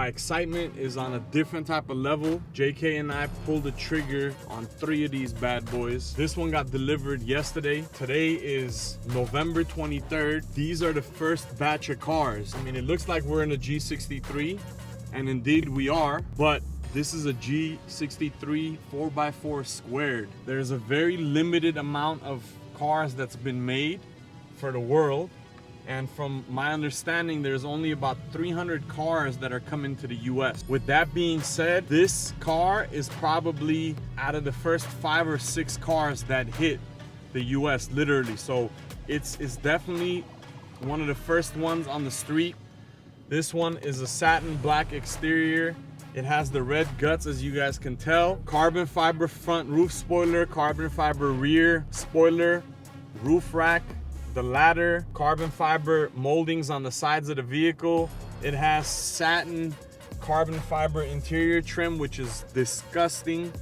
my excitement is on a different type of level. JK and I pulled the trigger on 3 of these bad boys. This one got delivered yesterday. Today is November 23rd. These are the first batch of cars. I mean, it looks like we're in a G63, and indeed we are, but this is a G63 4x4 squared. There's a very limited amount of cars that's been made for the world. And from my understanding, there's only about 300 cars that are coming to the US. With that being said, this car is probably out of the first 5 or 6 cars that hit the US, literally. So it's definitely one of the first ones on the street. This one is a satin black exterior. It has the red guts, as you guys can tell. Carbon fiber front roof spoiler, carbon fiber rear spoiler, roof rack, the ladder, carbon fiber moldings on the sides of the vehicle. It has satin carbon fiber interior trim, which is disgusting.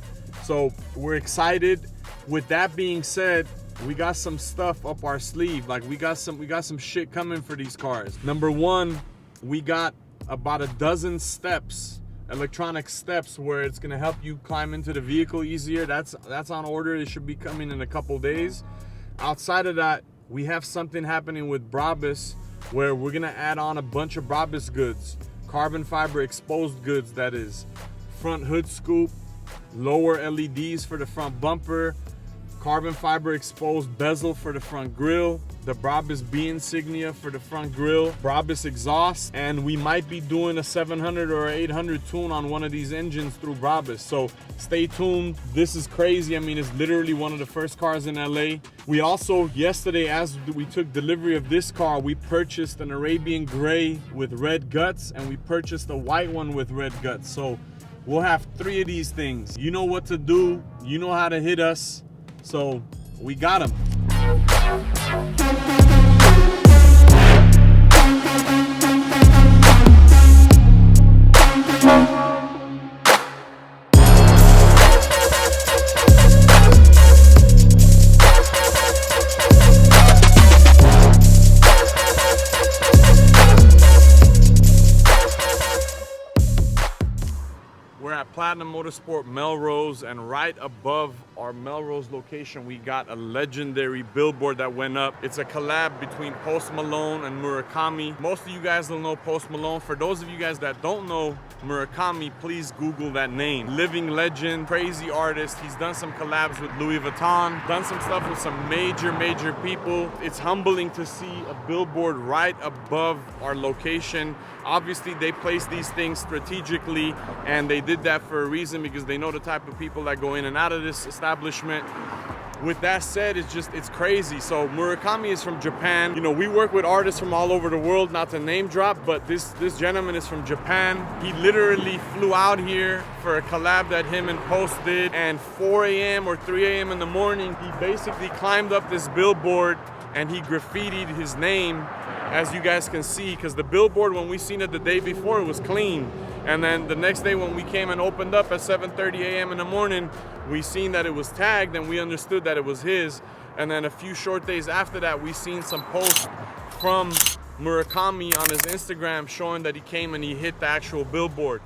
So we're excited. With that being said, we got some stuff up our sleeve. Like we got some shit coming for these cars. Number one, we got about a dozen steps, electronic steps, where it's gonna help you climb into the vehicle easier. That's on order. It should be coming in a couple days. Outside of that, we have something happening with Brabus where we're gonna add on a bunch of Brabus goods, carbon fiber exposed goods, that is. Front hood scoop, lower LEDs for the front bumper, carbon fiber exposed bezel for the front grille, the Brabus B insignia for the front grille, Brabus exhaust, and we might be doing a 700 or 800 tune on one of these engines through Brabus. So stay tuned. This is crazy. I mean, it's literally one of the first cars in LA. We also, yesterday, as we took delivery of this car, we purchased an Arabian Grey with red guts, and we purchased a white one with red guts. So we'll have 3 of these things. You know what to do. You know how to hit us. So we got them. We're at Platinum Motorsport Melrose, and right above our Melrose location, we got a legendary billboard that went up. It's a collab between Malone and Murakami. Most of you guys will know Malone. For those of you guys that don't know Murakami, please Google that name. Living legend, crazy artist. He's done some collabs with Louis Vuitton, done some stuff with some major people. It's humbling to see a billboard right above our location. Obviously, they place these things strategically, and they did that for a reason, because they know the type of people that go in and out of this establishment. With that said, it's crazy. So Murakami is from Japan. You know, we work with artists from all over the world, not to name drop, but this gentleman is from Japan. He literally flew out here for a collab that him and Post did, and 4 a.m. or 3 a.m. in the morning, he basically climbed up this billboard and he graffitied his name, as you guys can see, because the billboard, when we seen it the day before, it was clean. And then the next day when we came and opened up at 7:30 a.m. in the morning, we seen that it was tagged, and we understood that it was his. And then a few short days after that, we seen some posts from Murakami on his Instagram showing that he came and he hit the actual billboard.